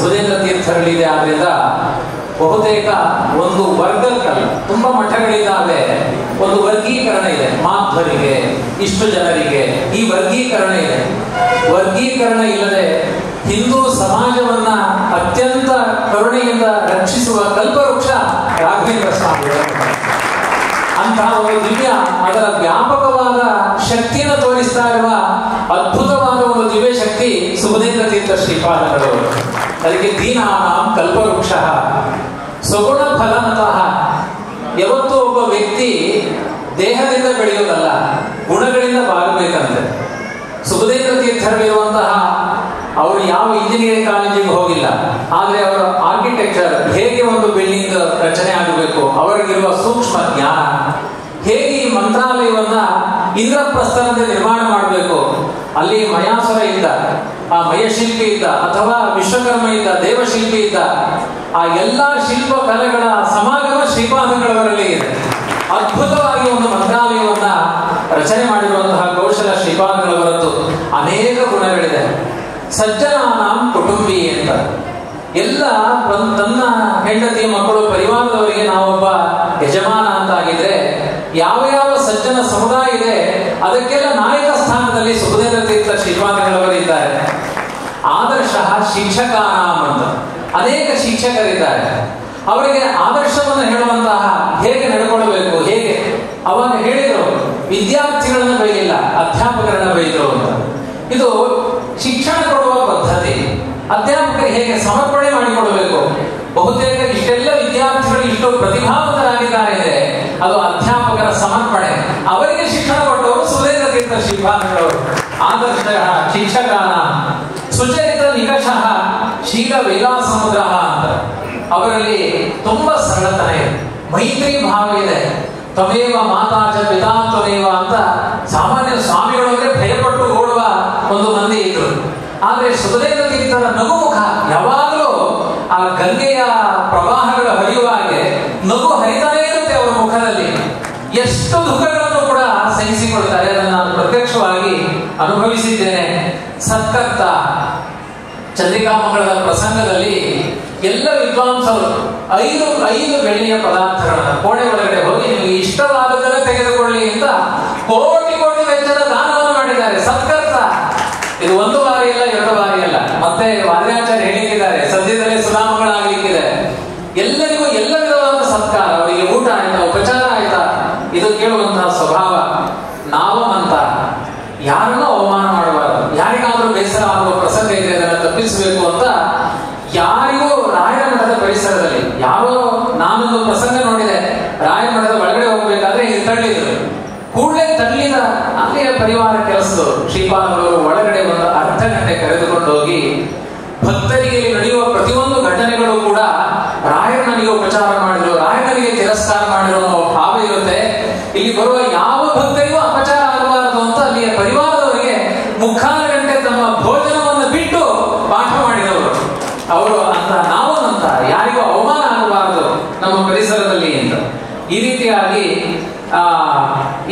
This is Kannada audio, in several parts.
ಸುಬುಧೇಂದ್ರ ತೀರ್ಥರಲ್ಲಿದೆ. ಆದ್ರಿಂದ ಬಹುತೇಕ ಒಂದು ವರ್ಗಕ್ಕಲ್ಲ, ತುಂಬಾ ಮಠಗಳಿದ್ದಾವೆ, ಒಂದು ವರ್ಗೀಕರಣ ಇದೆ. ಮಾಧ್ವರಿಗೆ, ಇಷ್ಟು ಜನರಿಗೆ ಈ ವರ್ಗೀಕರಣ ಇದೆ. ವರ್ಗೀಕರಣ ಇಲ್ಲದೆ ಹಿಂದೂ ಸಮಾಜವನ್ನ ಅತ್ಯಂತ ಕರುಣೆಯಿಂದ ರಕ್ಷಿಸುವ ಕಲ್ಪವೃಕ್ಷ ರಾಘವೇಂದ್ರ ಸ್ವಾಮಿಗಳು. ಅಂತಹ ಒಂದು ದಿವ್ಯ, ಅದರ ವ್ಯಾಪಕವಾದ ಶಕ್ತಿಯನ್ನು ತೋರಿಸ್ತಾ ಇರುವ ಅದ್ಭುತವಾದ ಒಂದು ದಿವ್ಯ ಶಕ್ತಿ ಸುಬುಧೇಂದ್ರ ತೀರ್ಥ ಶ್ರೀಪಾದಗಳು. ಅದಕ್ಕೆ ದೀನಾನಾಂ ಕಲ್ಪವೃಕ್ಷ ಸ್ವಗುಣ ಫಲನತಃ. ಯಾವತ್ತೂ ಒಬ್ಬ ವ್ಯಕ್ತಿ ದೇಹದಿಂದ ಬೆಳೆಯೋದಲ್ಲ, ಗುಣಗಳಿಂದ ಬಾಗಬೇಕಂತೆ. ಸುಬುಧೇಂದ್ರ ತೀರ್ಥರಲ್ಲಿರುವಂತಹ ಅವರು ಯಾವ ಇಂಜಿನಿಯರಿಂಗ್ ಕಾಲೇಜಿಗೆ ಹೋಗಿಲ್ಲ, ಆದರೆ ಅವರ ಆರ್ಕಿಟೆಕ್ಚರ್, ಹೇಗೆ ಒಂದು ಬಿಲ್ಡಿಂಗ್ ರಚನೆ ಆಗಬೇಕು, ಅವರಿಗಿರುವ ಸೂಕ್ಷ್ಮ ಜ್ಞಾನ, ಹೇಗೆ ಈ ಮಂತ್ರಾಲಯವನ್ನ ಇಂದ್ರಪ್ರಸ್ಥರಂತೆ ನಿರ್ಮಾಣ ಮಾಡಬೇಕು, ಅಲ್ಲಿ ಮಯಾಸುರ ಇದ್ದ, ಆ ಮಯಶಿಲ್ಪಿ ಇದ್ದ, ಅಥವಾ ವಿಶ್ವಕರ್ಮ ಇದ್ದ, ದೇವಶಿಲ್ಪಿ ಇದ್ದ, ಆ ಎಲ್ಲಾ ಶಿಲ್ಪ ಕಲೆಗಳ ಸಮಾಗಮ ಶ್ರೀಪಾದಗಳವರಲ್ಲಿ ಇದೆ. ಅದ್ಭುತವಾಗಿ ಒಂದು ಮಂತ್ರಾಲಯವನ್ನ ರಚನೆ ಮಾಡಿರುವಂತಹ ಕೌಶಲ ಶ್ರೀಪಾದಗಳವರದ್ದು. ಅನೇಕ ಗುಣಗಳಿದೆ. ಸಜ್ಜನಾನಾಂ ಕುಟುಂಬಿ ಅಂತ, ಎಲ್ಲ ತನ್ನ ಹೆಂಡತಿ ಮಕ್ಕಳು ಪರಿವಾರದವರಿಗೆ ನಾವೊಬ್ಬ ಯಜಮಾನ ಅಂತ ಆಗಿದ್ರೆ, ಯಾವ ಯಾವ ಸಜ್ಜನ ಸಮುದಾಯ ಇದೆ ಅದಕ್ಕೆಲ್ಲ ನಾಯಕ ಸ್ಥಾನದಲ್ಲಿ ಸುಬುಧೇಂದ್ರ ತೀರ್ಥ ಶ್ರೀಪಾದಗಳವರಿದ್ದಾರೆ. ಆದರ್ಶ ಶಿಕ್ಷಕಾನಾಂ ಅಂತ, ಅನೇಕ ಶಿಕ್ಷಕರಿದ್ದಾರೆ. ಅವರಿಗೆ ಆದರ್ಶವನ್ನು ಹೇಳುವಂತಹ, ಹೇಗೆ ನಡ್ಕೊಳ್ಬೇಕು, ಹೇಗೆ ಅವಾಗ ಹೇಳಿದ್ರು, ವಿದ್ಯಾರ್ಥಿಗಳನ್ನ ಬೈಲಿಲ್ಲ, ಅಧ್ಯಾಪಕರನ್ನ ಬೈದ್ರು ಅಂತ. ಇದು ಶಿಕ್ಷಣ ಕೊಡುವ ಪದ್ಧತಿ. ಅಧ್ಯಾಪಕರು ಹೇಗೆ ಸಮರ್ಪಣೆ ಮಾಡಿಕೊಡಬೇಕು. ಬಹುತೇಕ ಇಷ್ಟೆಲ್ಲ ವಿದ್ಯಾರ್ಥಿಗಳು ಇಷ್ಟು ಪ್ರತಿಭಾವಂತರಾಗಿದ್ದಾರೆ ಅಂದ್ರೆ ಅದು ಅಧ್ಯಾಪಕರ ಸಮರ್ಪಣೆ. ಅವರಿಗೆ ಶಿಕ್ಷಣ ಕೊಟ್ಟವರು ಸುಬುಧೇಂದ್ರ ತೀರ್ಥ ಶ್ರೀಪಾದಗಳವರು. ಆದರ್ಶ ಶಿಕ್ಷಕಾನ ಸುಚರಿತ ನಿಕಷಃ ಶೀಲ ವಿಲಾಸ ಸಮುದ್ರ ಅಂತ. ಅವರಲ್ಲಿ ತುಂಬಾ ಸರಳತನ ಇದೆ, ಮೈತ್ರಿ ಭಾವ ಇದೆ. ತ್ವಮೇವ ಮಾತಾಚ ಪಿತಾ ತ್ವಮೇವ ಅಂತ ಸಾಮಾನ್ಯ ಸ್ವಾಮಿಗಳವರೇ ಭಯಪಟ್ಟು ಓಡುವ ಒಂದು ಮಂದಿ ಇದ್ರು. ಆದ್ರೆ ಸುಬುಧೇಂದ್ರ ತೀರ್ಥರ ನಗುಮುಖ ಯಾವಾಗಲೂ ಆ ಗಂಗೆಯ ಪ್ರವಾಹಗಳು ಹರಿಯುವ ಹಾಗೆ ನಗು ಹರಿತಾನೇ ಇರುತ್ತೆ ಅವರ ಮುಖದಲ್ಲಿ. ಎಷ್ಟು ದುಃಖಗಳನ್ನು ಕೂಡ ಸಹಿಸಿಕೊಳ್ತಾರೆ. ಅದನ್ನು ನಾನು ಪ್ರತ್ಯಕ್ಷವಾಗಿ ಅನುಭವಿಸಿದ್ದೇನೆ. ಸತ್ಕರ್ತ ಚಂದ್ರಿಕಾಮಂಗಳದ ಪ್ರಸಂಗದಲ್ಲಿ ಎಲ್ಲ ವಿದ್ವಾಂಸರು ಐದು ಬೆಳ್ಳಿಯ ಪದಾರ್ಥಗಳನ್ನು ಕೋಣೆ ಒಳಗಡೆ ಹೋಗಿ ನಿಮಗೆ ಇಷ್ಟವಾದದ್ದನ್ನು ತೆಗೆದುಕೊಳ್ಳಿ ಅಂತ ಕೋಟಿ ಕೋಟಿ ವೆಚ್ಚದ ದಾನವನ್ನು ಮಾಡಿದ್ದಾರೆ. ಸತ್ಕರ್ತ. ಇದು ಒಂದು ಬಾರಿ ಅಲ್ಲ, ಎರಡು ಬಾರಿ ಅಲ್ಲ. ಮತ್ತೆ ವಾದ್ಯಾಚಾರ್ಯ ಹೇಳಿದ್ದಾರೆ, ಸದ್ಯದಲ್ಲೇ ಸುಧಾಮಗಳಾಗಲಿಕ್ಕಿದೆ. ಎಲ್ಲರಿಗೂ ಎಲ್ಲ ವಿಧವಾದ ಸತ್ಕಾರ, ಅವರಿಗೆ ಊಟ ಆಯ್ತಾ, ಉಪಚಾರ ಆಯ್ತಾ, ಇದು ಕೇಳುವಂತಹ ಸ್ವಭಾವ. ನಾವಮಂತ, ಯಾರನ್ನೂ ಅವಮಾನ ಮಾಡಬಾರದು. ಯಾರಿಗಾದ್ರೂ ಬೇಸರ ಆಗುವ ಪ್ರಸಂಗ ಇದೆ, ಅದನ್ನು ತಪ್ಪಿಸಬೇಕು ಅಂತ ಯಾರಿಗೂ ರಾಯರ ಮಠದ ಪರಿಸರದಲ್ಲಿ ಯಾರೋ, ನಾನೊಂದು ಪ್ರಸಂಗ ನೋಡಿದೆ, ರಾಯರ ಮಠದ ಒಳಗಡೆ ಹೋಗ್ಬೇಕಾದ್ರೆ ಇಲ್ಲಿ ತಳ್ಳಿದ್ರು. ಕೂಡಲೇ ತಳ್ಳಿದ ಅಲ್ಲಿಯ ಪರಿವಾರ ಕೆಲಸದವರು ಶ್ರೀಪಾದಗಳವರು ಒಳಗಡೆ ಒಂದು ಅರ್ಧ ಗಂಟೆ ಕರೆದುಕೊಂಡು ಹೋಗಿ ಭಕ್ತರಿಗೆ ನಡೆಯುವ ಪ್ರತಿಯೊಂದು ಘಟನೆಗಳು ಕೂಡ ರಾಯರು ನನಗೆ ಉಪಚಾರ ಮಾಡಿದ್ರು, ರಾಯರು ನನಗೆ ತಿರಸ್ಕಾರ ಮಾಡಿದ್ರು ಅನ್ನೋ ಭಾವ ಇರುತ್ತೆ. ಇಲ್ಲಿ ಬರುವ ಯಾವ ಭಕ್ತರಿಗೂ ಅಪಚಾರ ಆಗಬಾರದು ಅಂತ ಅಲ್ಲಿಯ ಪರಿವಾರದವರಿಗೆ ಮುಕ್ಕಾಲು ಗಂಟೆ ತಮ್ಮ ಭೋಜನವನ್ನು ಬಿಟ್ಟು ಪಾಠ ಮಾಡಿದವರು ಅವರು. ಅಂತ ನಾವೊಂದಂತ ಯಾರಿಗೂ ಅವಮಾನ ಆಗಬಾರದು ನಮ್ಮ ಪರಿಸರದಲ್ಲಿ ಅಂತ. ಈ ರೀತಿಯಾಗಿ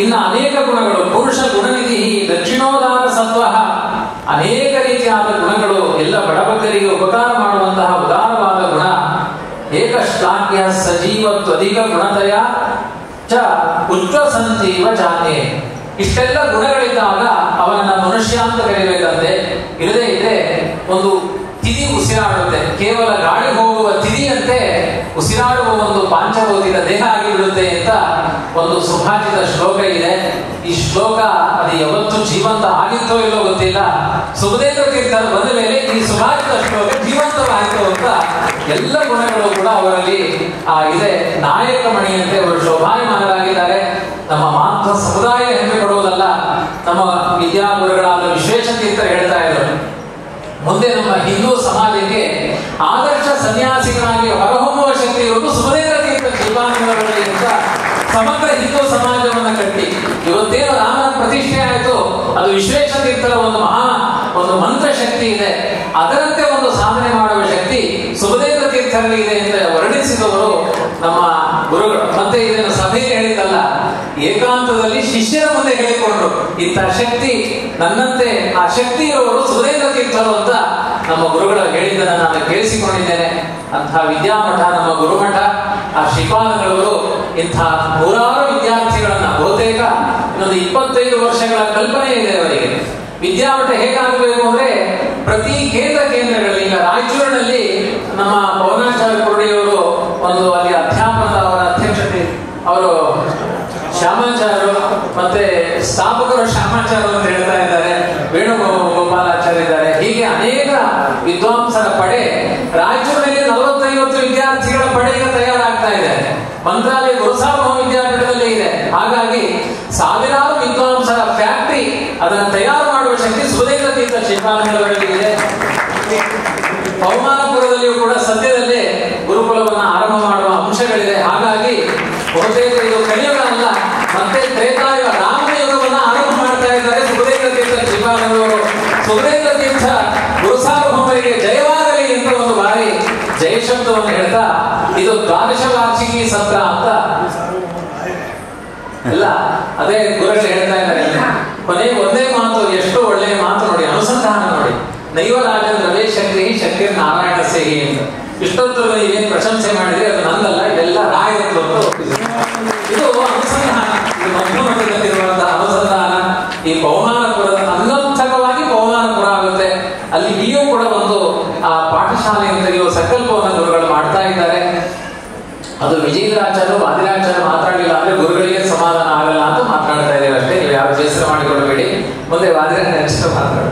ಇನ್ನು ಅನೇಕ ಗುಣಗಳು. ಪುರುಷ ಗುಣನಿಧಿ ದಕ್ಷಿಣೋದಾನ ಸತ್ವ, ಅನೇಕ ರೀತಿಯಾದ ಗುಣಗಳು, ಎಲ್ಲ ಬಡಬಗ್ಗರಿಗೆ ಉಪಕಾರ ಮಾಡುವಂತಹ ಉದಾರವಾದ ಗುಣ. ಏಕಶ್ಲಾಘ್ಯ ಸಜೀವತ್ವಧಿಕ ಗುಣದಯ ಚ ಉಚ್ಛ್ವಸಂತೀವ ಜಾತೆ. ಇಷ್ಟೆಲ್ಲ ಗುಣಗಳಿದ್ದಾಗ ಅವನನ್ನ ಮನುಷ್ಯ ಅಂತ ಕರೀಬೇಕಂತೆ. ಇಲ್ಲದೆ ಇದ್ರೆ ಒಂದು ತಿದಿ ಉಸಿರಾಡುತ್ತೆ, ಕೇವಲ ಗಾಳಿ ಹೋಗುವ ತಿದಿಯಂತೆ ಉಸಿರಾಡುವ ಒಂದು ಪಾಂಚಭೌತಿಕ ದೇಹ ಆಗಿಬಿಡುತ್ತೆ ಅಂತ ಒಂದು ಸುಭಾಷಿತ ಶ್ಲೋಕ ಇದೆ. ಈ ಶ್ಲೋಕ ಅದು ಯಾವತ್ತು ಜೀವಂತ ಆಗಿತ್ತೋ ಇಲ್ಲೋ ಗೊತ್ತಿಲ್ಲ. ಸುಬುಧೇಂದ್ರ ತೀರ್ಥರು ಬಂದ ಮೇಲೆ ಈ ಸುಭಾಷಿತ ಶ್ಲೋಕ ಜೀವಂತವಾಯಿತು ಅಂತ. ಎಲ್ಲ ಗುಣಗಳು ಕೂಡ ಅವರಲ್ಲಿ ಇದೆ. ನಾಯಕ ಮಣಿಯಂತೆ ಅವರು ಶೋಭಾಯಮಾನರಾಗಿದ್ದಾರೆ. ನಮ್ಮ ಮಾತ್ರ ಸಮುದಾಯ ಹೆಮ್ಮೆ ಪಡುವುದಲ್ಲ, ನಮ್ಮ ವಿದ್ಯಾಗುರುಗಳಾದ ವಿಶ್ವೇಶ ತೀರ್ಥರು ಹೇಳ್ತಾ ಇದ್ರು, ಮುಂದೆ ನಮ್ಮ ಹಿಂದೂ ಸಮಾಜಕ್ಕೆ ಆದರ್ಶ ಸನ್ಯಾಸಿಗಳಾಗಿ ಹೊರಹೊಮ್ಮುವ ಶಕ್ತಿ ಇರುವುದು ಸುಬುಧೇಂದ್ರ ತೀರ್ಥ ಶ್ರೀಪಾದಗಳವರಲ್ಲಿ ಅಂತ. ಸಮಗ್ರ ಹಿಂದೂ ಸಮಾಜವನ್ನು ಕಟ್ಟಿ ಇವತ್ತೇನು ರಾಮನ ಪ್ರತಿಷ್ಠೆ ಆಯಿತು, ಅದು ವಿಶ್ವೇಶ ತೀರ್ಥರ ಒಂದು ಮಂತ್ರ ಶಕ್ತಿ ಇದೆ. ಅದರಂತೆ ಒಂದು ಸಾಧನೆ ಮಾಡುವ ಶಕ್ತಿ ಸುಬುಧೇಂದ್ರ ತೀರ್ಥರಲ್ಲಿ ಇದೆ ಅಂತ ವರ್ಣಿಸಿದವರು ನಮ್ಮ ಗುರುಗಳು. ಮತ್ತೆ ಇದನ್ನು ಸಭೆಯಲ್ಲಿ ಹೇಳಿದ್ದಲ್ಲ, ಏಕಾಂತದಲ್ಲಿ ಶಿಷ್ಯರ ಮುಂದೆ ಹೇಳಿಕೊಂಡ್ರು, ಇಂಥ ಶಕ್ತಿ ನನ್ನಂತೆ ಆ ಶಕ್ತಿ ಇರುವವರು ಸುರೇಂದ್ರ ತೀರ್ಥರು ಅಂತ ನಮ್ಮ ಗುರುಗಳು ಹೇಳಿದ್ದನ್ನು ನಾನು ಕೇಳಿಸಿಕೊಂಡಿದ್ದೇನೆ. ಅಂತಹ ವಿದ್ಯಾಮಠ ನಮ್ಮ ಗುರುಮಠ. ಆ ಶ್ರೀಪಾದಗಳವರು ಇಂಥ ನೂರಾರು ವಿದ್ಯಾರ್ಥಿಗಳನ್ನ, ಬಹುತೇಕ ಇನ್ನೊಂದು 25 ವರ್ಷಗಳ ಕಲ್ಪನೆ ಇದೆ ಅವರಿಗೆ. ವಿದ್ಯಾಮಠ ಹೇಗಾಗಬೇಕು ಅಂದ್ರೆ ಪ್ರತಿ ಕೇಂದ್ರಗಳಲ್ಲಿ, ಈಗ ರಾಯಚೂರಿನಲ್ಲಿ ನಮ್ಮ ಪವನಾಚಾರ್ಯ ಕುರುಡಿಯವರು ಒಂದು ಅಲ್ಲಿ ಅಧ್ಯಾಪನದ ಅವರ ಅಧ್ಯಕ್ಷತೆ, ಅವರು ಶ್ಯಾಮಾಚಾರ್ಯರು ಮತ್ತೆ ಸ್ಥಾಪಕರು ಶ್ಯಾಮಾಚಾರ್ಯರು ಅಂತ ಹೇಳ್ತಾ ಇದ್ದಾರೆ, ವೇಣುಗೋಪಾಲಾಚಾರ್ಯ ಇದ್ದಾರೆ. ಹೀಗೆ ಅನೇಕ ವಿದ್ವಾಂಸರ ಪಡೆ ರಾಯಚೂರಿನಲ್ಲಿ 40-50 ವಿದ್ಯಾರ್ಥಿಗಳ ಪಡೆ ಈಗ ತಯಾರಾಗ್ತಾ ಇದೆ. ಮಂತ್ರಾಲಯ ಗುರುಸಾರ್ವಭೌಮ ವಿದ್ಯಾಪೀಠದಲ್ಲಿ ಇದೆ. ಹಾಗಾಗಿ ಸಾವಿರಾರು ವಿದ್ವಾಂಸರ ಫ್ಯಾಕ್ಟರಿ, ಅದನ್ನು ತಯಾರು ಮಾಡುವ ಶಕ್ತಿ ಸುರೇಂದ್ರ ತೀರ್ಥ ಶ್ರೀಪಾದಗಳಲ್ಲಿ ಇದೆ. ಪೌಮಾನಪುರದಲ್ಲಿಯೂ ಕೂಡ ಸದ್ಯದಲ್ಲೇ ಗುರುಕುಲವನ್ನು ಆರಂಭ ಮಾಡುವ ಅಂಶಗಳಿದೆ. ಹಾಗಾಗಿ ಬಹುತೇಕ ಇದು ಕಲಿಯುಗ ಅಲ್ಲ, ಮತ್ತೆ ತ್ರೇತಾಯುಗ ರಾಮಯುಗವನ್ನು ಆರಂಭ ಮಾಡ್ತಾ ಇದ್ದಾರೆ ಸುರೇಂದ್ರ ತೀರ್ಥ ಶ್ರೀಪಾದಗಳವರು. ಸುರೇಂದ್ರ ತೀರ್ಥ ಗುರುಸಾರ್ವಭೌಮರಿಗೆ ಜಯವಾಗಲಿ ಅಂತ ಒಂದು ಬಾರಿ ಜಯಶಬ್ದವನ್ನು ಹೇಳ್ತಾ, ಇದು 12 ವಾರ್ಷಿಕಿ ಸತ್ರ ಅಂತ ಎಲ್ಲ ಅದೇ ಗುರುಗಳು ಹೇಳ್ತಾ ಇದ್ದಾರೆ. ಕೊನೆಗೆ ಒಂದೇ ಮಾತು, ಎಷ್ಟು ಒಳ್ಳೆಯ ಮಾತು ನೋಡಿ, ಅನುಸಂಧಾನ ನೋಡಿ. ನೈವರಾಜೇಂದ್ರವೇ ಶಕ್ತಿ ಶಕ್ತಿ ನಾರಾಯಣ ಸೇಹಿ ಅಂತ. ಇಷ್ಟೊತ್ತು ನೀವೇನು ಪ್ರಶಂಸೆ ಮಾಡಿದ್ರೆ ಅದು ನಂದಲ್ಲ, ಇದೆಲ್ಲ ರಾಯರದ್ದು ಅಂತ ಒಪ್ಪಿದ್ರು. ಇದು ಅನುಸಂಧಾನ, ಇದು ಮಧ್ಯಮಠದಲ್ಲಿರುವಂತಹ ಅನುಸಂಧಾನ. ಈ ಪೌಮಾನಪುರದ ಅಂಗಂಥಕವಾಗಿ ಪೌಮಾನಪುರ ಆಗುತ್ತೆ. ಅಲ್ಲಿ ಇಲ್ಲಿಯೂ ಕೂಡ ಒಂದು ಆ ಪಾಠಶಾಲೆಯನ್ನು ತೆಗೆಯುವ ಸಂಕಲ್ಪವನ್ನು ಗುರುಗಳು ಮಾಡ್ತಾ ಇದ್ದಾರೆ. ಅದು ವಿಜೇಂದ್ರಾಚಾರ್ಯರು ವಾದಿರಾಚಾರ್ಯ ಮಾತಾಡಲಿಲ್ಲ ಅಂದ್ರೆ ಗುರುಗಳಿಗೆ ಸಮಾಧಾನ ಆಗಲ್ಲ ಅಂತ ಮಾತನಾಡ್ತಾ ಇದ್ದೇವೆ ಅಷ್ಟೇ. ನೀವು ಯಾರು ಬೇಸರ ಮಾಡಿಕೊಳ್ಳಬೇಡಿ. ಮುಂದೆ ವಾದಿರಾಚಾರ್ಯ ಮಾತಾಡ